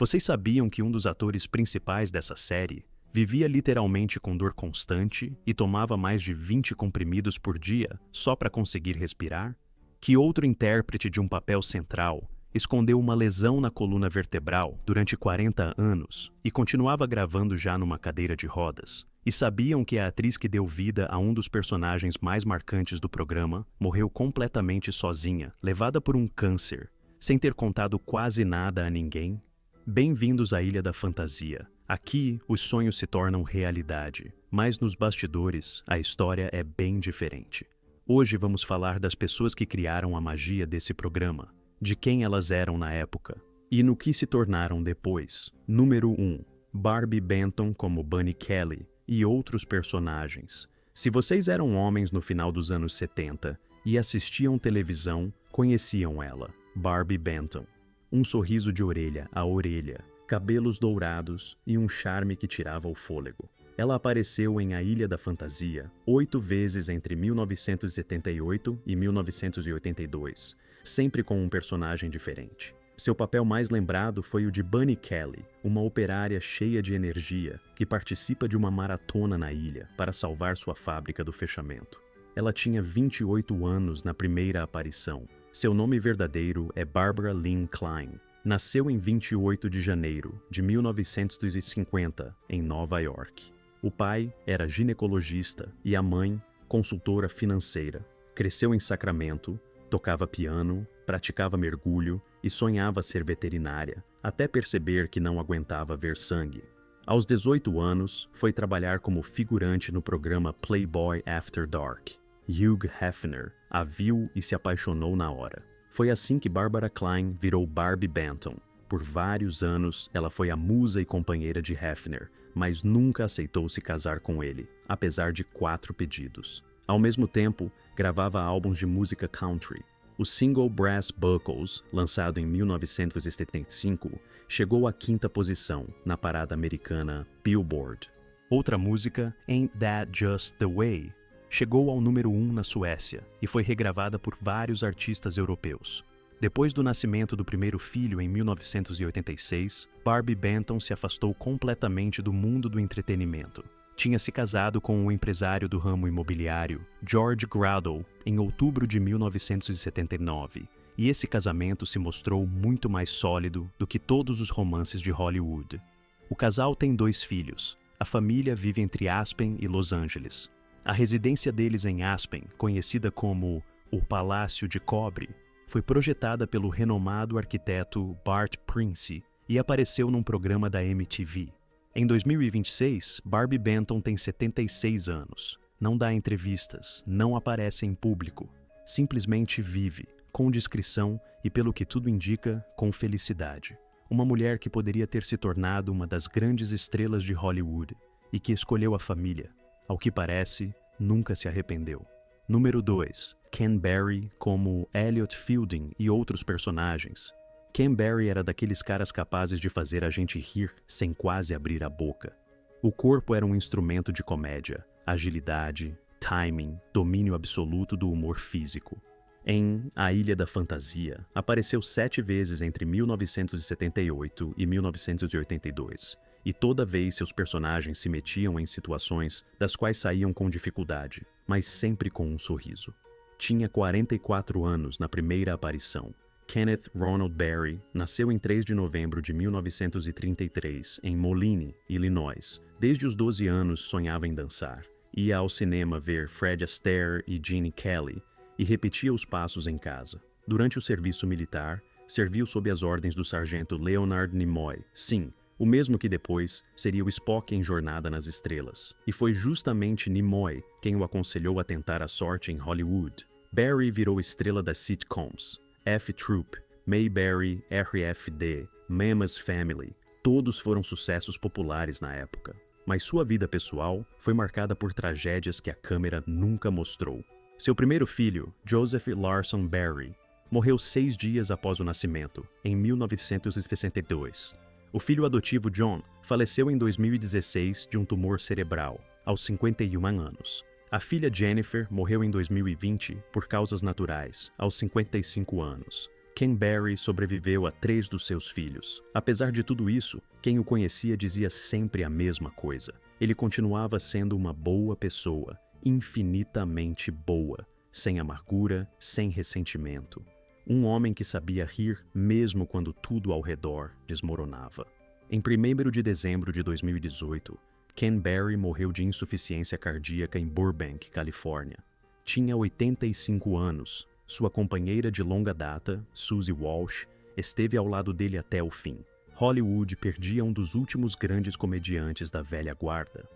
Vocês sabiam que um dos atores principais dessa série vivia literalmente com dor constante e tomava mais de 20 comprimidos por dia só para conseguir respirar? Que outro intérprete de um papel central escondeu uma lesão na coluna vertebral durante 40 anos e continuava gravando já numa cadeira de rodas? E sabiam que a atriz que deu vida a um dos personagens mais marcantes do programa morreu completamente sozinha, levada por um câncer, sem ter contado quase nada a ninguém? Bem-vindos à Ilha da Fantasia. Aqui, os sonhos se tornam realidade, mas nos bastidores, a história é bem diferente. Hoje vamos falar das pessoas que criaram a magia desse programa, de quem elas eram na época e no que se tornaram depois. Número 1. Barbie Benton como Bunny Kelly e outros personagens. Se vocês eram homens no final dos anos 70 e assistiam televisão, conheciam ela, Barbie Benton. Um sorriso de orelha a orelha, cabelos dourados e um charme que tirava o fôlego. Ela apareceu em A Ilha da Fantasia 8 vezes entre 1978 e 1982, sempre com um personagem diferente. Seu papel mais lembrado foi o de Bunny Kelly, uma operária cheia de energia que participa de uma maratona na ilha para salvar sua fábrica do fechamento. Ela tinha 28 anos na primeira aparição. Seu nome verdadeiro é Barbara Lynn Klein. Nasceu em 28 de janeiro de 1950, em Nova York. O pai era ginecologista e a mãe, consultora financeira. Cresceu em Sacramento, tocava piano, praticava mergulho e sonhava ser veterinária, até perceber que não aguentava ver sangue. Aos 18 anos, foi trabalhar como figurante no programa Playboy After Dark. Hugh Hefner a viu e se apaixonou na hora. Foi assim que Barbara Klein virou Barbie Benton. Por vários anos, ela foi a musa e companheira de Hefner, mas nunca aceitou se casar com ele, apesar de 4 pedidos. Ao mesmo tempo, gravava álbuns de música country. O single Brass Buckles, lançado em 1975, chegou à 5ª posição na parada americana Billboard. Outra música, Ain't That Just the Way, chegou ao número 1 na Suécia e foi regravada por vários artistas europeus. Depois do nascimento do primeiro filho em 1986, Barbie Benton se afastou completamente do mundo do entretenimento. Tinha se casado com o empresário do ramo imobiliário, George Grado, em outubro de 1979, e esse casamento se mostrou muito mais sólido do que todos os romances de Hollywood. O casal tem 2 filhos. A família vive entre Aspen e Los Angeles. A residência deles em Aspen, conhecida como o Palácio de Cobre, foi projetada pelo renomado arquiteto Bart Prince e apareceu num programa da MTV. Em 2026, Barbie Benton tem 76 anos. Não dá entrevistas, não aparece em público. Simplesmente vive, com discrição e, pelo que tudo indica, com felicidade. Uma mulher que poderia ter se tornado uma das grandes estrelas de Hollywood e que escolheu a família. Ao que parece, nunca se arrependeu. Número 2. Ken Barry como Elliot Fielding e outros personagens. Ken Barry era daqueles caras capazes de fazer a gente rir sem quase abrir a boca. O corpo era um instrumento de comédia, agilidade, timing, domínio absoluto do humor físico. Em A Ilha da Fantasia, apareceu 7 vezes entre 1978 e 1982, e toda vez seus personagens se metiam em situações das quais saíam com dificuldade, mas sempre com um sorriso. Tinha 44 anos na primeira aparição. Kenneth Ronald Barry nasceu em 3 de novembro de 1933, em Moline, Illinois. Desde os 12 anos sonhava em dançar. Ia ao cinema ver Fred Astaire e Gene Kelly e repetia os passos em casa. Durante o serviço militar, serviu sob as ordens do sargento Leonard Nimoy. Sim, o mesmo que depois seria o Spock em Jornada nas Estrelas. E foi justamente Nimoy quem o aconselhou a tentar a sorte em Hollywood. Barry virou estrela das sitcoms. F-Troop, Mayberry, RFD, Mama's Family, todos foram sucessos populares na época. Mas sua vida pessoal foi marcada por tragédias que a câmera nunca mostrou. Seu primeiro filho, Joseph Larson Barry, morreu 6 dias após o nascimento, em 1962. O filho adotivo John faleceu em 2016 de um tumor cerebral, aos 51 anos. A filha Jennifer morreu em 2020 por causas naturais, aos 55 anos. Ken Berry sobreviveu a 3 dos seus filhos. Apesar de tudo isso, quem o conhecia dizia sempre a mesma coisa. Ele continuava sendo uma boa pessoa, infinitamente boa, sem amargura, sem ressentimento. Um homem que sabia rir mesmo quando tudo ao redor desmoronava. Em 1º de dezembro de 2018, Ken Berry morreu de insuficiência cardíaca em Burbank, Califórnia. Tinha 85 anos. Sua companheira de longa data, Suzy Walsh, esteve ao lado dele até o fim. Hollywood perdia um dos últimos grandes comediantes da velha guarda.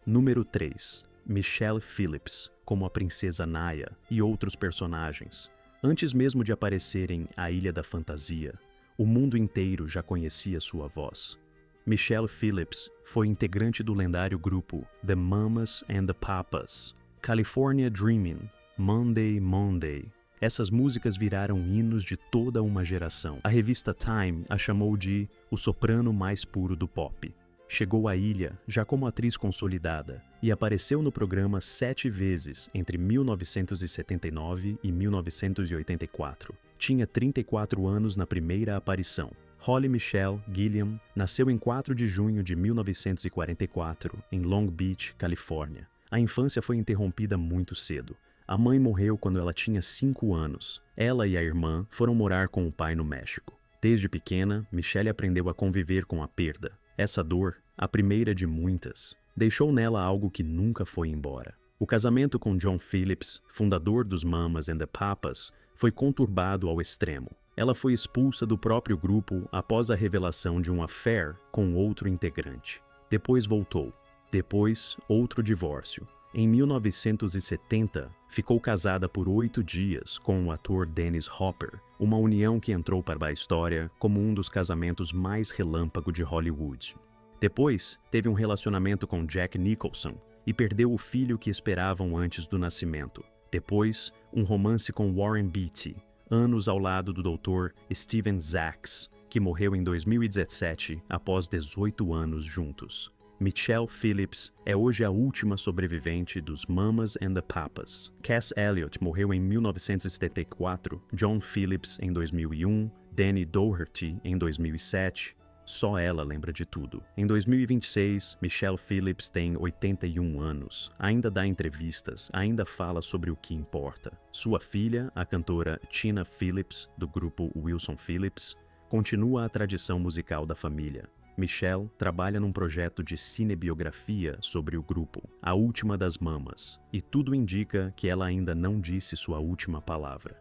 Número 3. Michelle Phillips, como a Princesa Naya e outros personagens. Antes mesmo de aparecer em A Ilha da Fantasia, o mundo inteiro já conhecia sua voz. Michelle Phillips foi integrante do lendário grupo The Mamas and the Papas, California Dreamin', Monday, Monday. Essas músicas viraram hinos de toda uma geração. A revista Time a chamou de o soprano mais puro do pop. Chegou à ilha já como atriz consolidada e apareceu no programa 7 vezes entre 1979 e 1984. Tinha 34 anos na primeira aparição. Holly Michelle Gilliam nasceu em 4 de junho de 1944, em Long Beach, Califórnia. A infância foi interrompida muito cedo. A mãe morreu quando ela tinha 5 anos. Ela e a irmã foram morar com o pai no México. Desde pequena, Michelle aprendeu a conviver com a perda. Essa dor, a primeira de muitas, deixou nela algo que nunca foi embora. O casamento com John Phillips, fundador dos Mamas and the Papas, foi conturbado ao extremo. Ela foi expulsa do próprio grupo após a revelação de um affair com outro integrante. Depois voltou. Depois, outro divórcio. Em 1970, ficou casada por 8 dias com o ator Dennis Hopper, uma união que entrou para a história como um dos casamentos mais relâmpago de Hollywood. Depois, teve um relacionamento com Jack Nicholson e perdeu o filho que esperavam antes do nascimento. Depois, um romance com Warren Beatty, anos ao lado do Dr. Steven Sachs, que morreu em 2017 após 18 anos juntos. Michelle Phillips é hoje a última sobrevivente dos Mamas and the Papas. Cass Elliot morreu em 1974, John Phillips em 2001, Danny Doherty em 2007. Só ela lembra de tudo. Em 2026, Michelle Phillips tem 81 anos. Ainda dá entrevistas, ainda fala sobre o que importa. Sua filha, a cantora Tina Phillips, do grupo Wilson Phillips, continua a tradição musical da família. Michelle trabalha num projeto de cinebiografia sobre o grupo, A Última das Mamas, e tudo indica que ela ainda não disse sua última palavra.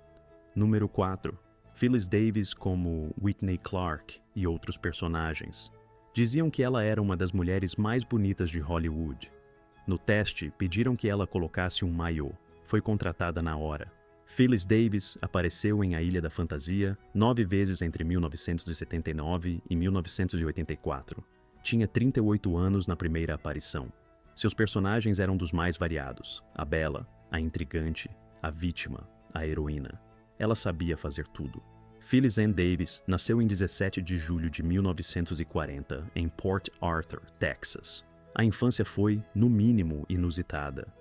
Número 4. Phyllis Davis como Whitney Clark e outros personagens. Diziam que ela era uma das mulheres mais bonitas de Hollywood. No teste, pediram que ela colocasse um maiô. Foi contratada na hora. Phyllis Davis apareceu em A Ilha da Fantasia 9 vezes entre 1979 e 1984. Tinha 38 anos na primeira aparição. Seus personagens eram dos mais variados: a bela, a intrigante, a vítima, a heroína. Ela sabia fazer tudo. Phyllis Ann Davis nasceu em 17 de julho de 1940 em Port Arthur, Texas. A infância foi, no mínimo, inusitada.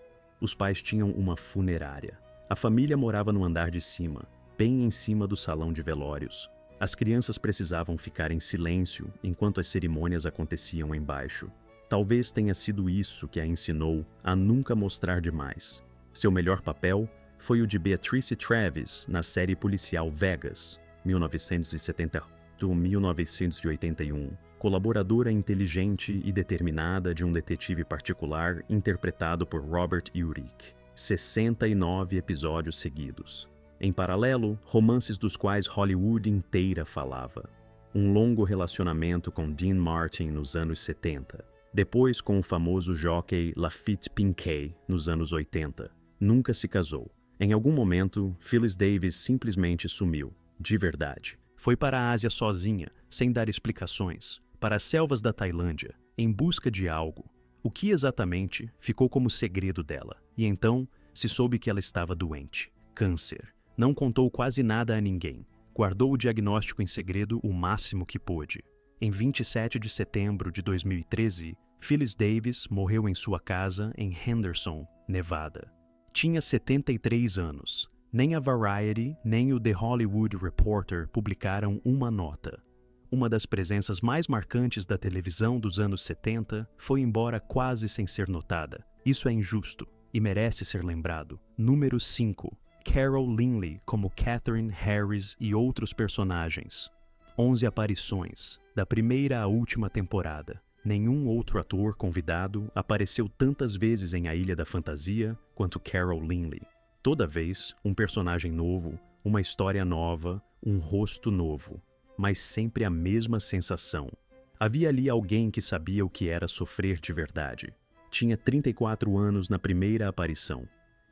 Os pais tinham uma funerária. A família morava no andar de cima, bem em cima do salão de velórios. As crianças precisavam ficar em silêncio enquanto as cerimônias aconteciam embaixo. Talvez tenha sido isso que a ensinou a nunca mostrar demais. Seu melhor papel foi o de Beatrice Travis na série policial Vegas, 1970-1981. Colaboradora inteligente e determinada de um detetive particular interpretado por Robert Urich. 69 episódios seguidos. Em paralelo, romances dos quais Hollywood inteira falava. Um longo relacionamento com Dean Martin nos anos 70. Depois com o famoso jockey Lafitte Pinkey nos anos 80. Nunca se casou. Em algum momento, Phyllis Davis simplesmente sumiu. De verdade. Foi para a Ásia sozinha, sem dar explicações. Para as selvas da Tailândia, em busca de algo. O que exatamente ficou como segredo dela, e então se soube que ela estava doente. Câncer. Não contou quase nada a ninguém. Guardou o diagnóstico em segredo o máximo que pôde. Em 27 de setembro de 2013, Phyllis Davis morreu em sua casa em Henderson, Nevada. Tinha 73 anos. Nem a Variety, nem o The Hollywood Reporter publicaram uma nota. Uma das presenças mais marcantes da televisão dos anos 70 foi embora quase sem ser notada. Isso é injusto e merece ser lembrado. Número 5. Carol Linley como Catherine Harris e outros personagens. 11 aparições, da primeira à última temporada. Nenhum outro ator convidado apareceu tantas vezes em A Ilha da Fantasia quanto Carol Linley. Toda vez, um personagem novo, uma história nova, um rosto novo. Mas sempre a mesma sensação. Havia ali alguém que sabia o que era sofrer de verdade. Tinha 34 anos na primeira aparição.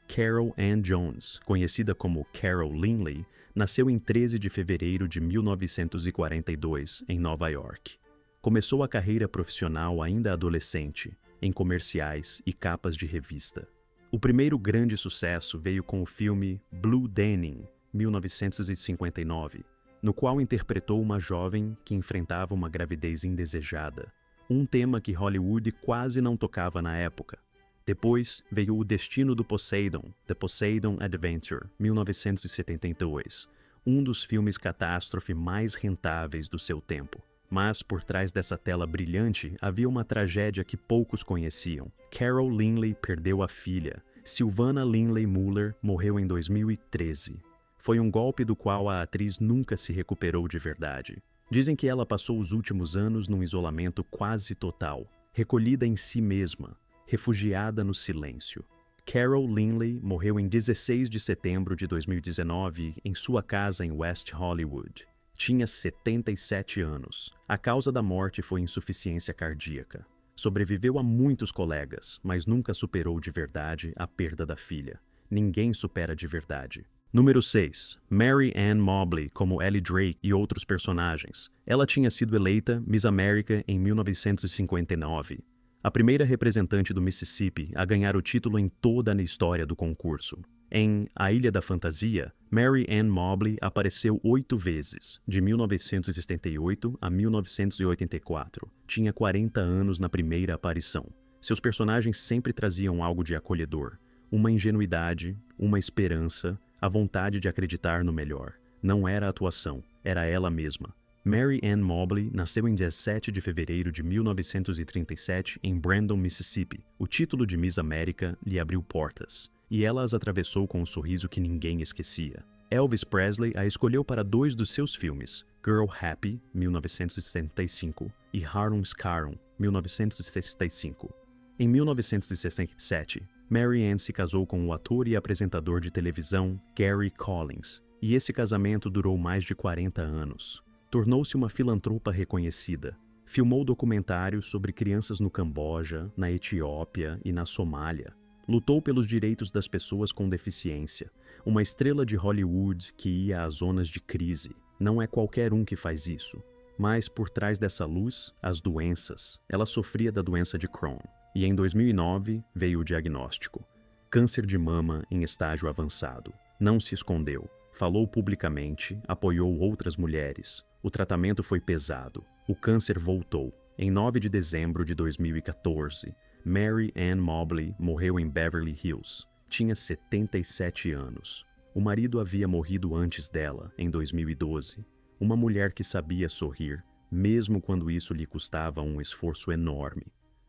Carol Ann Jones, conhecida como Carol Linley, nasceu em 13 de fevereiro de 1942, em Nova York. Começou a carreira profissional ainda adolescente, em comerciais e capas de revista. O primeiro grande sucesso veio com o filme Blue Danning, 1959, no qual interpretou uma jovem que enfrentava uma gravidez indesejada, um tema que Hollywood quase não tocava na época. Depois veio O Destino do Poseidon, The Poseidon Adventure, 1972, um dos filmes catástrofe mais rentáveis do seu tempo. Mas por trás dessa tela brilhante havia uma tragédia que poucos conheciam. Carol Linley perdeu a filha. Sylvana Linley Muller morreu em 2013. Foi um golpe do qual a atriz nunca se recuperou de verdade. Dizem que ela passou os últimos anos num isolamento quase total, recolhida em si mesma, refugiada no silêncio. Carol Linley morreu em 16 de setembro de 2019 em sua casa em West Hollywood. Tinha 77 anos. A causa da morte foi insuficiência cardíaca. Sobreviveu a muitos colegas, mas nunca superou de verdade a perda da filha. Ninguém supera de verdade. Número 6. Mary Ann Mobley como Ellie Drake e outros personagens. Ela tinha sido eleita Miss America em 1959. A primeira representante do Mississippi a ganhar o título em toda a história do concurso. Em A Ilha da Fantasia, Mary Ann Mobley apareceu 8 vezes, de 1978 a 1984. Tinha 40 anos na primeira aparição. Seus personagens sempre traziam algo de acolhedor, uma ingenuidade, uma esperança, a vontade de acreditar no melhor. Não era atuação, era ela mesma. Mary Ann Mobley nasceu em 17 de fevereiro de 1937 em Brandon, Mississippi. O título de Miss América lhe abriu portas, e ela as atravessou com um sorriso que ninguém esquecia. Elvis Presley a escolheu para 2 dos seus filmes, Girl Happy, 1965, e Harlem Scarum, 1965. Em 1967, Mary Ann se casou com o ator e apresentador de televisão Gary Collins, e esse casamento durou mais de 40 anos. Tornou-se uma filantropa reconhecida. Filmou documentários sobre crianças no Camboja, na Etiópia e na Somália. Lutou pelos direitos das pessoas com deficiência. Uma estrela de Hollywood que ia às zonas de crise. Não é qualquer um que faz isso. Mas por trás dessa luz, as doenças. Ela sofria da doença de Crohn. E em 2009 veio o diagnóstico. Câncer de mama em estágio avançado. Não se escondeu. Falou publicamente, apoiou outras mulheres. O tratamento foi pesado. O câncer voltou. Em 9 de dezembro de 2014, Mary Ann Mobley morreu em Beverly Hills. Tinha 77 anos. O marido havia morrido antes dela, em 2012. Uma mulher que sabia sorrir, mesmo quando isso lhe custava um esforço enorme.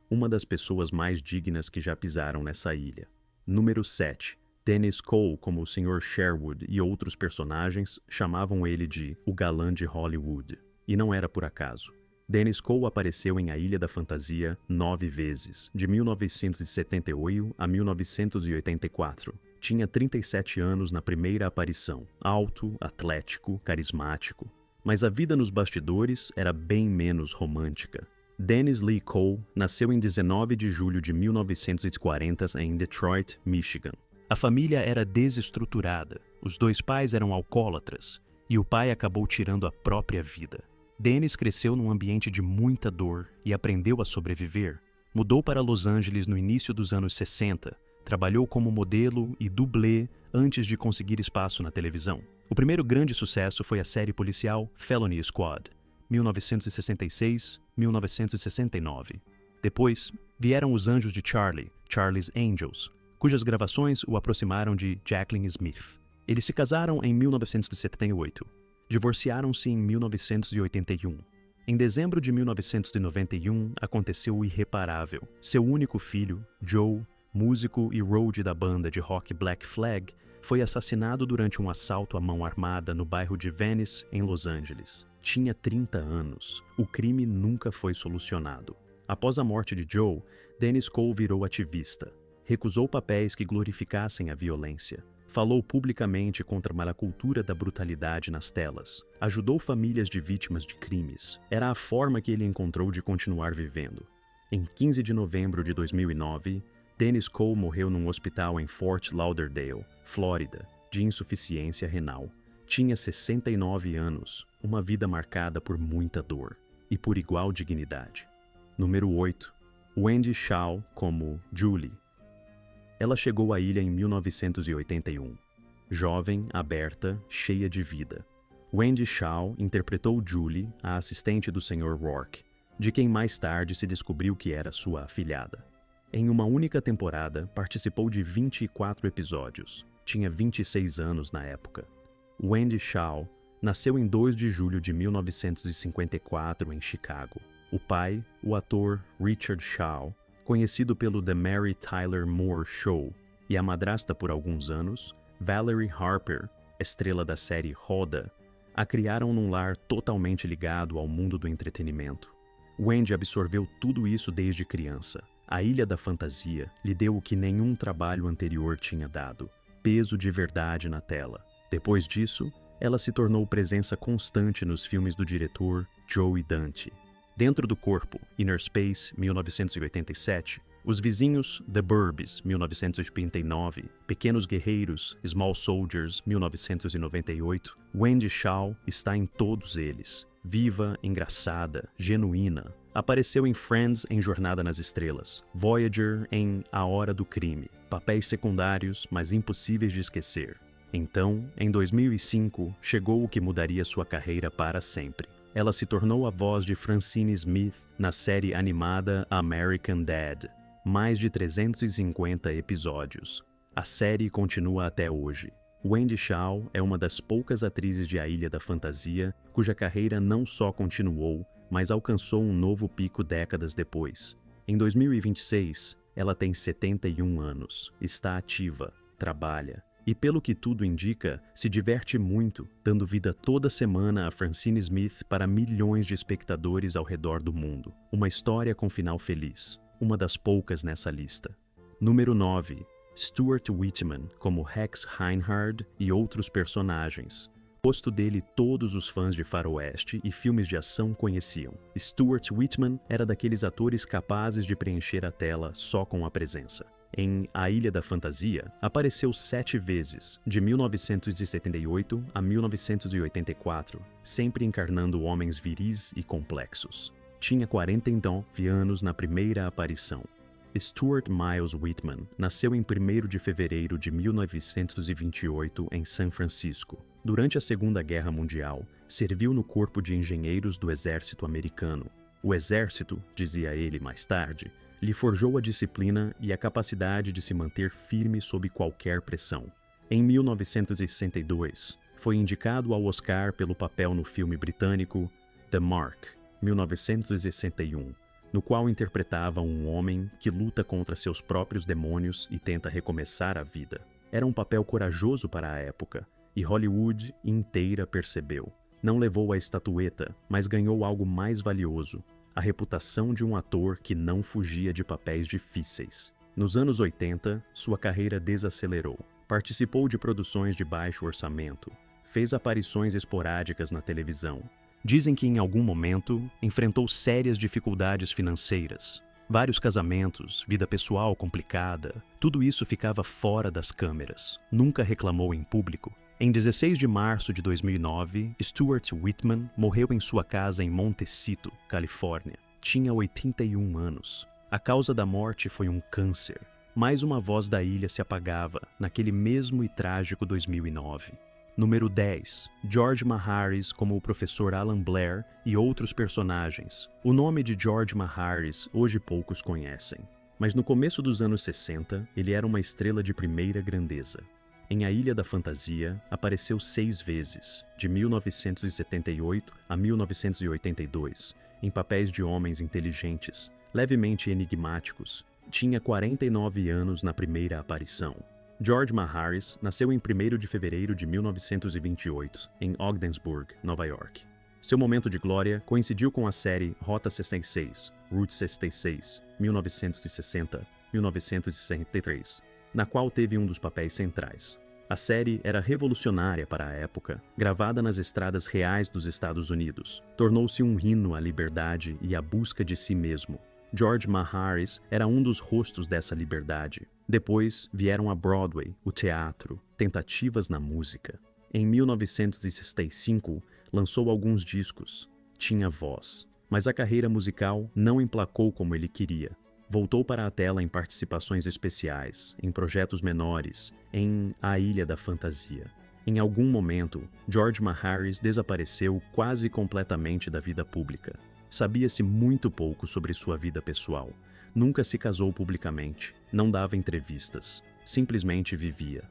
Uma das pessoas mais dignas que já pisaram nessa ilha. Número 7. Dennis Cole como o Sr. Sherwood e outros personagens chamavam ele de o galã de Hollywood. E não era por acaso. Dennis Cole apareceu em A Ilha da Fantasia 9 vezes, de 1978 a 1984. Tinha 37 anos na primeira aparição. Alto, atlético, carismático. Mas a vida nos bastidores era bem menos romântica. Dennis Lee Cole nasceu em 19 de julho de 1940 em Detroit, Michigan. A família era desestruturada, os 2 pais eram alcoólatras e o pai acabou tirando a própria vida. Dennis cresceu num ambiente de muita dor e aprendeu a sobreviver. Mudou para Los Angeles no início dos anos 60, trabalhou como modelo e dublê antes de conseguir espaço na televisão. O primeiro grande sucesso foi a série policial Felony Squad, 1966-1969. Depois, vieram Os Anjos de Charlie, Charlie's Angels, cujas gravações o aproximaram de Jacqueline Smith. Eles se casaram em 1978. Divorciaram-se em 1981. Em dezembro de 1991, aconteceu o irreparável. Seu único filho, Joe, músico e roadie da banda de rock Black Flag, foi assassinado durante um assalto à mão armada no bairro de Venice, em Los Angeles. Tinha 30 anos. O crime nunca foi solucionado. Após a morte de Joe, Dennis Cole virou ativista. Recusou papéis que glorificassem a violência. Falou publicamente contra a cultura da brutalidade nas telas. Ajudou famílias de vítimas de crimes. Era a forma que ele encontrou de continuar vivendo. Em 15 de novembro de 2009, Dennis Cole morreu num hospital em Fort Lauderdale, Flórida, de insuficiência renal. Tinha 69 anos, uma vida marcada por muita dor e por igual dignidade. Número 8. Wendy Shaw como Julie. Ela chegou à ilha em 1981. Jovem, aberta, cheia de vida. Wendy Shaw interpretou Julie, a assistente do Sr. Rourke, de quem mais tarde se descobriu que era sua afilhada. Em uma única temporada, participou de 24 episódios. Tinha 26 anos na época. Wendy Shaw nasceu em 2 de julho de 1954 em Chicago. O pai, o ator Richard Shaw, conhecido pelo The Mary Tyler Moore Show, e a madrasta por alguns anos, Valerie Harper, estrela da série Roda, a criaram num lar totalmente ligado ao mundo do entretenimento. Wendy absorveu tudo isso desde criança. A Ilha da Fantasia lhe deu o que nenhum trabalho anterior tinha dado: peso de verdade na tela. Depois disso, ela se tornou presença constante nos filmes do diretor Joe Dante. Dentro do Corpo, Inner Space, 1987, Os Vizinhos, The Burbs, 1989, Pequenos Guerreiros, Small Soldiers, 1998, Wendy Shaw está em todos eles. Viva, engraçada, genuína. Apareceu em Friends em Jornada nas Estrelas, Voyager em A Hora do Crime, papéis secundários, mas impossíveis de esquecer. Então, em 2005, chegou o que mudaria sua carreira para sempre. Ela se tornou a voz de Francine Smith na série animada American Dad. Mais de 350 episódios. A série continua até hoje. Wendy Shaw é uma das poucas atrizes de A Ilha da Fantasia cuja carreira não só continuou, mas alcançou um novo pico décadas depois. Em 2026, ela tem 71 anos, está ativa, trabalha e, pelo que tudo indica, se diverte muito, dando vida toda semana a Francine Smith para milhões de espectadores ao redor do mundo. Uma história com final feliz, uma das poucas nessa lista. Número 9. Stuart Whitman como Rex Reinhard e outros personagens. O rosto dele todos os fãs de faroeste e filmes de ação conheciam. Stuart Whitman era daqueles atores capazes de preencher a tela só com a presença. Em A Ilha da Fantasia, apareceu 7 vezes, de 1978 a 1984, sempre encarnando homens viris e complexos. Tinha 49 anos na primeira aparição. Stuart Miles Whitman nasceu em 1º de fevereiro de 1928 em São Francisco. Durante a Segunda Guerra Mundial, serviu no Corpo de Engenheiros do Exército Americano. O Exército, dizia ele mais tarde, lhe forjou a disciplina e a capacidade de se manter firme sob qualquer pressão. Em 1962, foi indicado ao Oscar pelo papel no filme britânico The Mark, 1961, no qual interpretava um homem que luta contra seus próprios demônios e tenta recomeçar a vida. Era um papel corajoso para a época, e Hollywood inteira percebeu. Não levou a estatueta, mas ganhou algo mais valioso: a reputação de um ator que não fugia de papéis difíceis. Nos anos 80, sua carreira desacelerou. Participou de produções de baixo orçamento. Fez aparições esporádicas na televisão. Dizem que em algum momento enfrentou sérias dificuldades financeiras. Vários casamentos, vida pessoal complicada, tudo isso ficava fora das câmeras. Nunca reclamou em público. Em 16 de março de 2009, Stuart Whitman morreu em sua casa em Montecito, Califórnia. Tinha 81 anos. A causa da morte foi um câncer. Mais uma voz da ilha se apagava, naquele mesmo e trágico 2009. Número 10. George Maharis como o professor Alan Blair e outros personagens. O nome de George Maharis hoje poucos conhecem, mas no começo dos anos 60 ele era uma estrela de primeira grandeza. Em A Ilha da Fantasia, apareceu 6 vezes, de 1978 a 1982, em papéis de homens inteligentes, levemente enigmáticos. Tinha 49 anos na primeira aparição. George Maharis nasceu em 1º de fevereiro de 1928, em Ogdensburg, Nova York. Seu momento de glória coincidiu com a série Rota 66, Route 66, 1960-1963, na qual teve um dos papéis centrais. A série era revolucionária para a época, gravada nas estradas reais dos Estados Unidos. Tornou-se um hino à liberdade e à busca de si mesmo. George Maharis era um dos rostos dessa liberdade. Depois vieram a Broadway, o teatro, tentativas na música. Em 1965, lançou alguns discos. Tinha voz. Mas a carreira musical não emplacou como ele queria. Voltou para a tela em participações especiais, em projetos menores, em A Ilha da Fantasia. Em algum momento, George Maharis desapareceu quase completamente da vida pública. Sabia-se muito pouco sobre sua vida pessoal. Nunca se casou publicamente, não dava entrevistas, simplesmente vivia.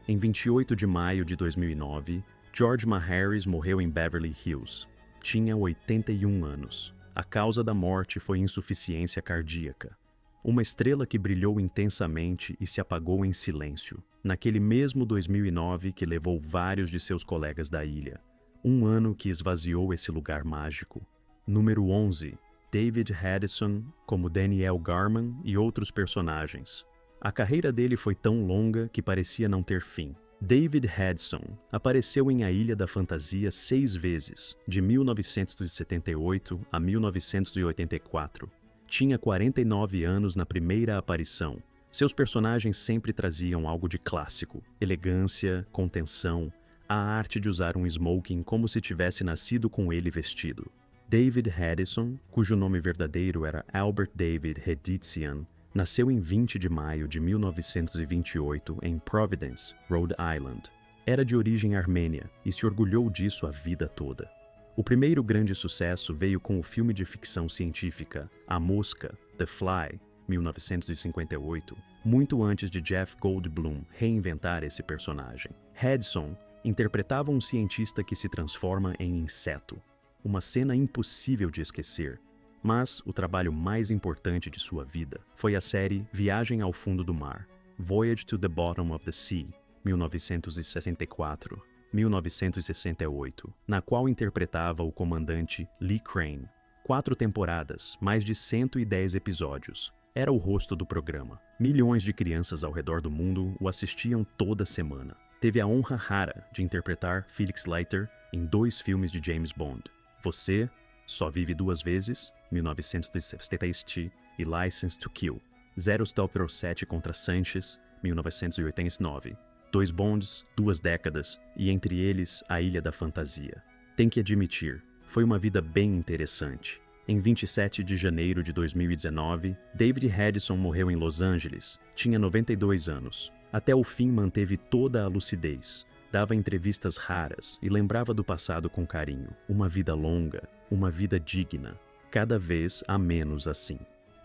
Em 28 de maio de 2009, George Maharis morreu em Beverly Hills. Tinha 81 anos. A causa da morte foi insuficiência cardíaca. Uma estrela que brilhou intensamente e se apagou em silêncio, naquele mesmo 2009 que levou vários de seus colegas da ilha. Um ano que esvaziou esse lugar mágico. Número 11. David Hedison, como Daniel Garman e outros personagens. A carreira dele foi tão longa que parecia não ter fim. David Hedison apareceu em A Ilha da Fantasia 6 vezes, de 1978 a 1984. Tinha 49 anos na primeira aparição. Seus personagens sempre traziam algo de clássico: elegância, contenção, a arte de usar um smoking como se tivesse nascido com ele vestido. David Hedison, cujo nome verdadeiro era Albert David Heditzian, nasceu em 20 de maio de 1928 em Providence, Rhode Island. Era de origem armênia e se orgulhou disso a vida toda. O primeiro grande sucesso veio com o filme de ficção científica A Mosca, The Fly, 1958, muito antes de Jeff Goldblum reinventar esse personagem. Hedison interpretava um cientista que se transforma em inseto. Uma cena impossível de esquecer, mas o trabalho mais importante de sua vida foi a série Viagem ao Fundo do Mar, Voyage to the Bottom of the Sea, 1964-1968, na qual interpretava o comandante Lee Crane. 4 temporadas, mais de 110 episódios. Era o rosto do programa. Milhões de crianças ao redor do mundo o assistiam toda semana. Teve a honra rara de interpretar Felix Leiter em 2 filmes de James Bond. Você Só Vive Duas Vezes, 1977, e License to Kill. 007 contra Sanchez, 1989. 2 Bonds, 2 décadas, e entre eles A Ilha da Fantasia. Tem que admitir, foi uma vida bem interessante. Em 27 de janeiro de 2019, David Hedison morreu em Los Angeles. Tinha 92 anos. Até o fim manteve toda a lucidez. Dava entrevistas raras e lembrava do passado com carinho. Uma vida longa, uma vida digna. Cada vez há menos assim.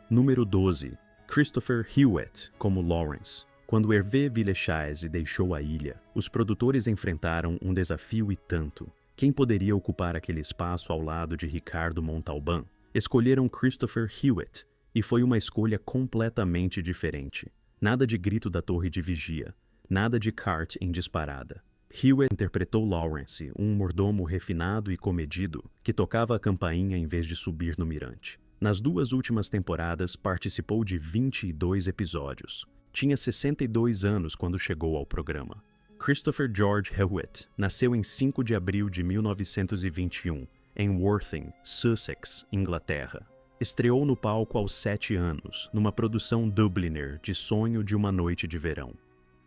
Número 12. Christopher Hewitt, como Lawrence. Quando Hervé Villechaize deixou a ilha, os produtores enfrentaram um desafio e tanto. Quem poderia ocupar aquele espaço ao lado de Ricardo Montalban? Escolheram Christopher Hewitt, e foi uma escolha completamente diferente. Nada de grito da torre de vigia, nada de kart em disparada. Hewitt interpretou Lawrence, um mordomo refinado e comedido que tocava a campainha em vez de subir no mirante. Nas 2 últimas temporadas, participou de 22 episódios. Tinha 62 anos quando chegou ao programa. Christopher George Hewitt nasceu em 5 de abril de 1921, em Worthing, Sussex, Inglaterra. Estreou no palco aos 7 anos, numa produção Dubliner de Sonho de uma Noite de Verão.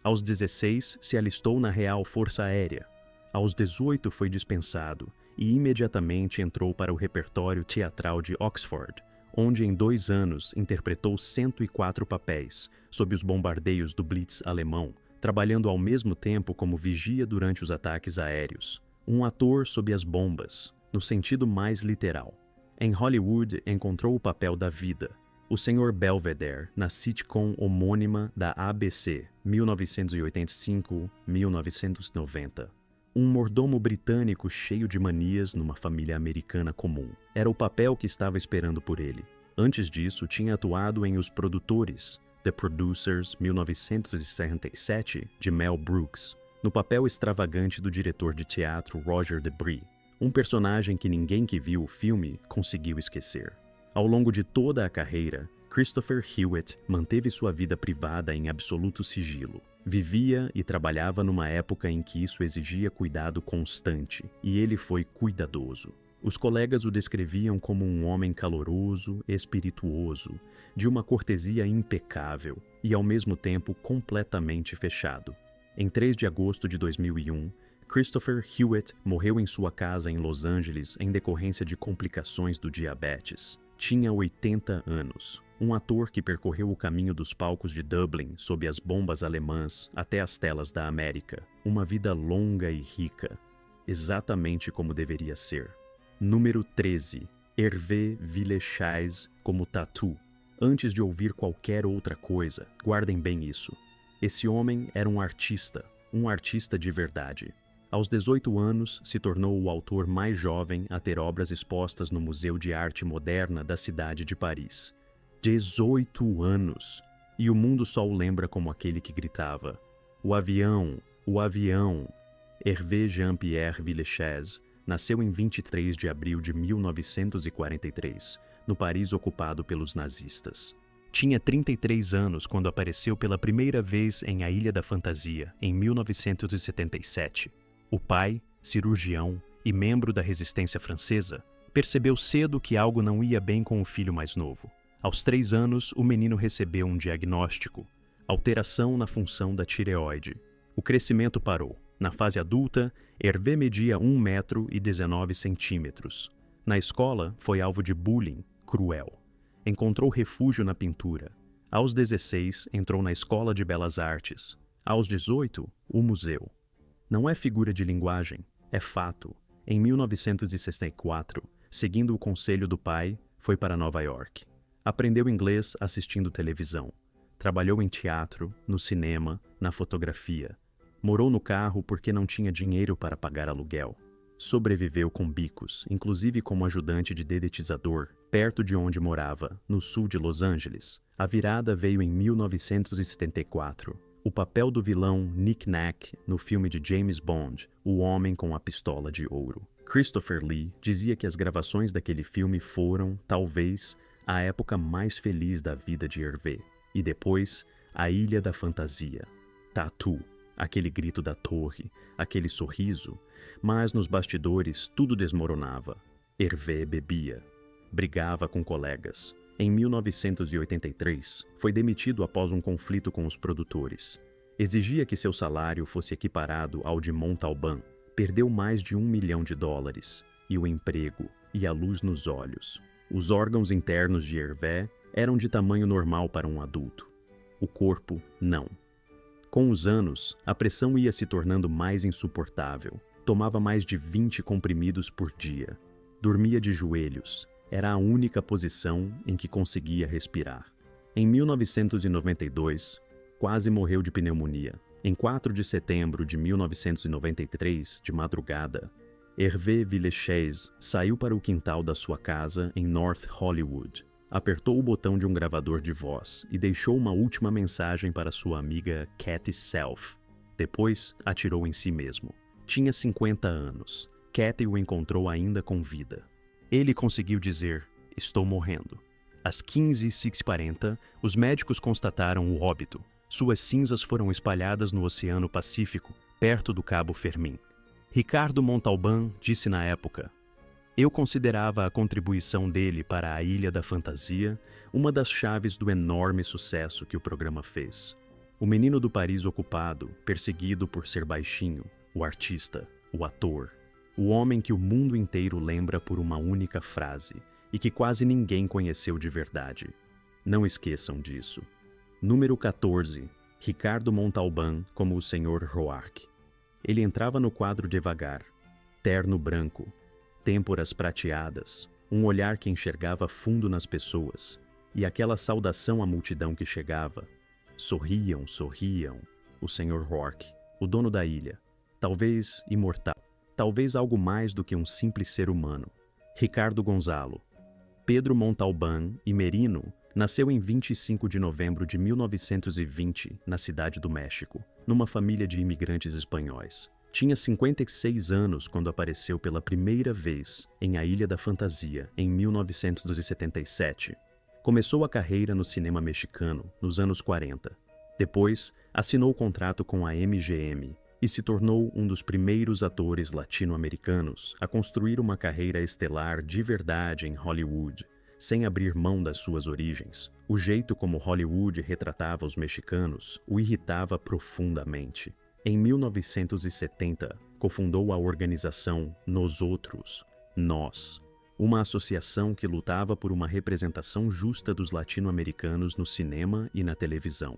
Aos 16, se alistou na Real Força Aérea. Aos 18, foi dispensado e imediatamente entrou para o repertório teatral de Oxford, onde em 2 anos interpretou 104 papéis, sob os bombardeios do Blitz alemão, trabalhando ao mesmo tempo como vigia durante os ataques aéreos. Um ator sob as bombas, no sentido mais literal. Em Hollywood, encontrou o papel da vida. O Sr. Belvedere, na sitcom homônima da ABC, 1985-1990. Um mordomo britânico cheio de manias numa família americana comum. Era o papel que estava esperando por ele. Antes disso, tinha atuado em Os Produtores, The Producers, 1967, de Mel Brooks, no papel extravagante do diretor de teatro Roger Debris, um personagem que ninguém que viu o filme conseguiu esquecer. Ao longo de toda a carreira, Christopher Hewitt manteve sua vida privada em absoluto sigilo. Vivia e trabalhava numa época em que isso exigia cuidado constante, e ele foi cuidadoso. Os colegas o descreviam como um homem caloroso, espirituoso, de uma cortesia impecável e, ao mesmo tempo, completamente fechado. Em 3 de agosto de 2001, Christopher Hewitt morreu em sua casa em Los Angeles em decorrência de complicações do diabetes. Tinha 80 anos. Um ator que percorreu o caminho dos palcos de Dublin sob as bombas alemãs até as telas da América. Uma vida longa e rica, exatamente como deveria ser. Número 13. Hervé Villechaize como Tatu. Antes de ouvir qualquer outra coisa, guardem bem isso. Esse homem era um artista de verdade. Aos 18 anos, se tornou o autor mais jovem a ter obras expostas no Museu de Arte Moderna da cidade de Paris. 18 anos! E o mundo só o lembra como aquele que gritava: "O avião! O avião!" Hervé Jean-Pierre Villechaize nasceu em 23 de abril de 1943, no Paris ocupado pelos nazistas. Tinha 33 anos quando apareceu pela primeira vez em A Ilha da Fantasia, em 1977. O pai, cirurgião e membro da resistência francesa, percebeu cedo que algo não ia bem com o filho mais novo. Aos 3 anos, o menino recebeu um diagnóstico: alteração na função da tireoide. O crescimento parou. Na fase adulta, Hervé media 1,19 m. Na escola, foi alvo de bullying cruel. Encontrou refúgio na pintura. Aos 16, entrou na Escola de Belas Artes. Aos 18, o museu. Não é figura de linguagem, é fato. Em 1964, seguindo o conselho do pai, foi para Nova York. Aprendeu inglês assistindo televisão. Trabalhou em teatro, no cinema, na fotografia. Morou no carro porque não tinha dinheiro para pagar aluguel. Sobreviveu com bicos, inclusive como ajudante de dedetizador, perto de onde morava, no sul de Los Angeles. A virada veio em 1974. O papel do vilão Nick Nack no filme de James Bond, O Homem com a Pistola de Ouro. Christopher Lee dizia que as gravações daquele filme foram, talvez, a época mais feliz da vida de Hervé. E depois, A Ilha da Fantasia. Tatu. Aquele grito da torre, aquele sorriso, mas nos bastidores tudo desmoronava. Hervé bebia, brigava com colegas. Em 1983, foi demitido após um conflito com os produtores. Exigia que seu salário fosse equiparado ao de Montalban. Perdeu mais de $1 milhão, e o emprego, e a luz nos olhos. Os órgãos internos de Hervé eram de tamanho normal para um adulto. O corpo, não. Com os anos, a pressão ia se tornando mais insuportável. Tomava mais de 20 comprimidos por dia. Dormia de joelhos. Era a única posição em que conseguia respirar. Em 1992, quase morreu de pneumonia. Em 4 de setembro de 1993, de madrugada, Hervé Villechaize saiu para o quintal da sua casa em North Hollywood. Apertou o botão de um gravador de voz e deixou uma última mensagem para sua amiga Cathy Self. Depois, atirou em si mesmo. Tinha 50 anos. Cathy o encontrou ainda com vida. Ele conseguiu dizer: "Estou morrendo." Às 15h40, os médicos constataram o óbito. Suas cinzas foram espalhadas no Oceano Pacífico, perto do Cabo Fermim. Ricardo Montalban disse na época: "Eu considerava a contribuição dele para A Ilha da Fantasia uma das chaves do enorme sucesso que o programa fez. O menino do Paris ocupado, perseguido por ser baixinho, o artista, o ator, o homem que o mundo inteiro lembra por uma única frase e que quase ninguém conheceu de verdade. Não esqueçam disso." Número 14. Ricardo Montalban como o Sr. Roark. Ele entrava no quadro devagar, terno branco, têmporas prateadas, um olhar que enxergava fundo nas pessoas. E aquela saudação à multidão que chegava. Sorriam, sorriam. O Sr. Rourke, o dono da ilha. Talvez imortal. Talvez algo mais do que um simples ser humano. Ricardo Gonzalo. Pedro Montalbán e Merino nasceu em 25 de novembro de 1920, na cidade do México, numa família de imigrantes espanhóis. Tinha 56 anos quando apareceu pela primeira vez em A Ilha da Fantasia, em 1977. Começou a carreira no cinema mexicano nos anos 40. Depois, assinou contrato com a MGM e se tornou um dos primeiros atores latino-americanos a construir uma carreira estelar de verdade em Hollywood, sem abrir mão das suas origens. O jeito como Hollywood retratava os mexicanos o irritava profundamente. Em 1970, cofundou a organização Nós Outros, Nós, uma associação que lutava por uma representação justa dos latino-americanos no cinema e na televisão.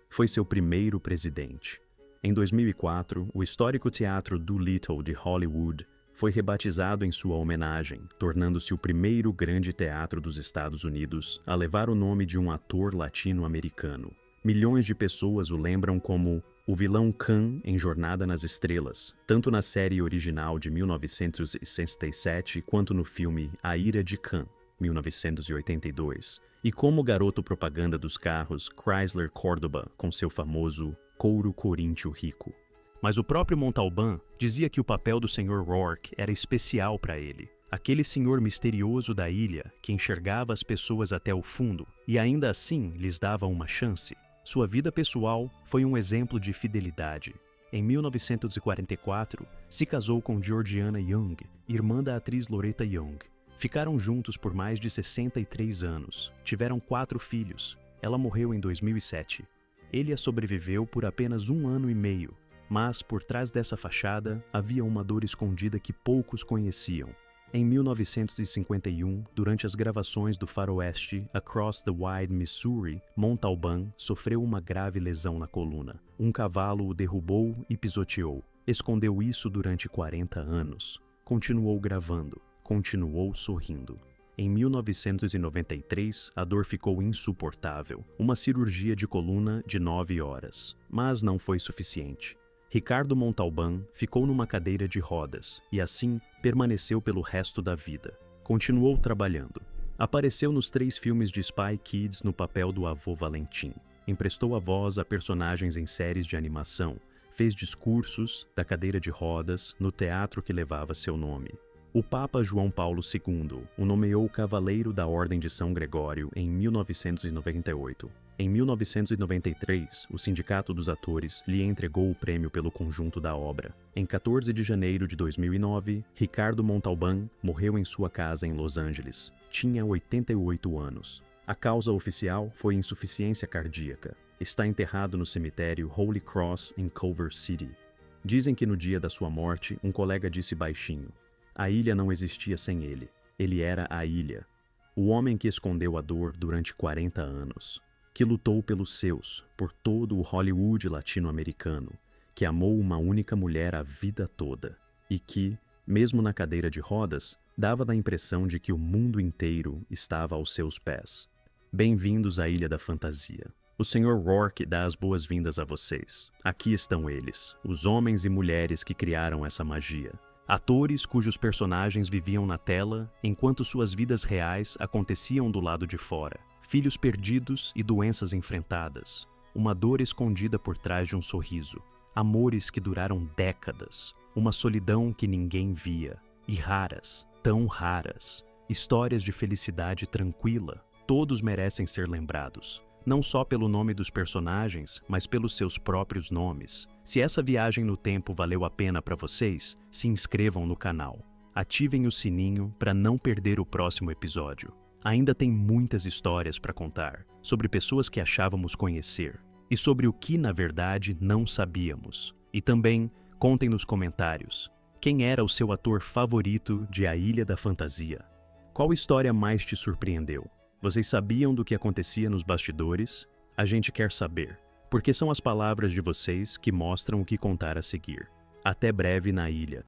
Foi seu primeiro presidente. Em 2004, o histórico Teatro Doolittle de Hollywood foi rebatizado em sua homenagem, tornando-se o primeiro grande teatro dos Estados Unidos a levar o nome de um ator latino-americano. Milhões de pessoas o lembram como o vilão Khan em Jornada nas Estrelas, tanto na série original de 1967 quanto no filme A Ira de Khan, 1982, e como o garoto propaganda dos carros Chrysler Cordoba com seu famoso couro coríntio rico. Mas o próprio Montalbán dizia que o papel do Sr. Rourke era especial para ele. Aquele senhor misterioso da ilha que enxergava as pessoas até o fundo e ainda assim lhes dava uma chance. Sua vida pessoal foi um exemplo de fidelidade. Em 1944, se casou com Georgiana Young, irmã da atriz Loretta Young. Ficaram juntos por mais de 63 anos. Tiveram 4 filhos. Ela morreu em 2007. Ele a sobreviveu por apenas 1 ano e meio, mas por trás dessa fachada havia uma dor escondida que poucos conheciam. Em 1951, durante as gravações do faroeste Across the Wide Missouri, Montalbán sofreu uma grave lesão na coluna. Um cavalo o derrubou e pisoteou. Escondeu isso durante 40 anos. Continuou gravando. Continuou sorrindo. Em 1993, a dor ficou insuportável. Uma cirurgia de coluna de 9 horas. Mas não foi suficiente. Ricardo Montalbán ficou numa cadeira de rodas e assim permaneceu pelo resto da vida. Continuou trabalhando. Apareceu nos 3 filmes de Spy Kids no papel do avô Valentim. Emprestou a voz a personagens em séries de animação. Fez discursos da cadeira de rodas no teatro que levava seu nome. O Papa João Paulo II o nomeou Cavaleiro da Ordem de São Gregório em 1998. Em 1993, o Sindicato dos Atores lhe entregou o prêmio pelo conjunto da obra. Em 14 de janeiro de 2009, Ricardo Montalbán morreu em sua casa em Los Angeles. Tinha 88 anos. A causa oficial foi insuficiência cardíaca. Está enterrado no cemitério Holy Cross em Culver City. Dizem que no dia da sua morte, um colega disse baixinho: a ilha não existia sem ele. Ele era a ilha. O homem que escondeu a dor durante 40 anos. Que lutou pelos seus, por todo o Hollywood latino-americano. Que amou uma única mulher a vida toda. E que, mesmo na cadeira de rodas, dava a impressão de que o mundo inteiro estava aos seus pés. Bem-vindos à Ilha da Fantasia. O Sr. Rourke dá as boas-vindas a vocês. Aqui estão eles, os homens e mulheres que criaram essa magia. Atores cujos personagens viviam na tela enquanto suas vidas reais aconteciam do lado de fora. Filhos perdidos e doenças enfrentadas. Uma dor escondida por trás de um sorriso. Amores que duraram décadas. Uma solidão que ninguém via. E raras, tão raras. Histórias de felicidade tranquila. Todos merecem ser lembrados. Não só pelo nome dos personagens, mas pelos seus próprios nomes. Se essa viagem no tempo valeu a pena para vocês, se inscrevam no canal. Ativem o sininho para não perder o próximo episódio. Ainda tem muitas histórias para contar, sobre pessoas que achávamos conhecer, e sobre o que, na verdade, não sabíamos. E também, contem nos comentários, quem era o seu ator favorito de A Ilha da Fantasia? Qual história mais te surpreendeu? Vocês sabiam do que acontecia nos bastidores? A gente quer saber, porque são as palavras de vocês que mostram o que contar a seguir. Até breve na ilha.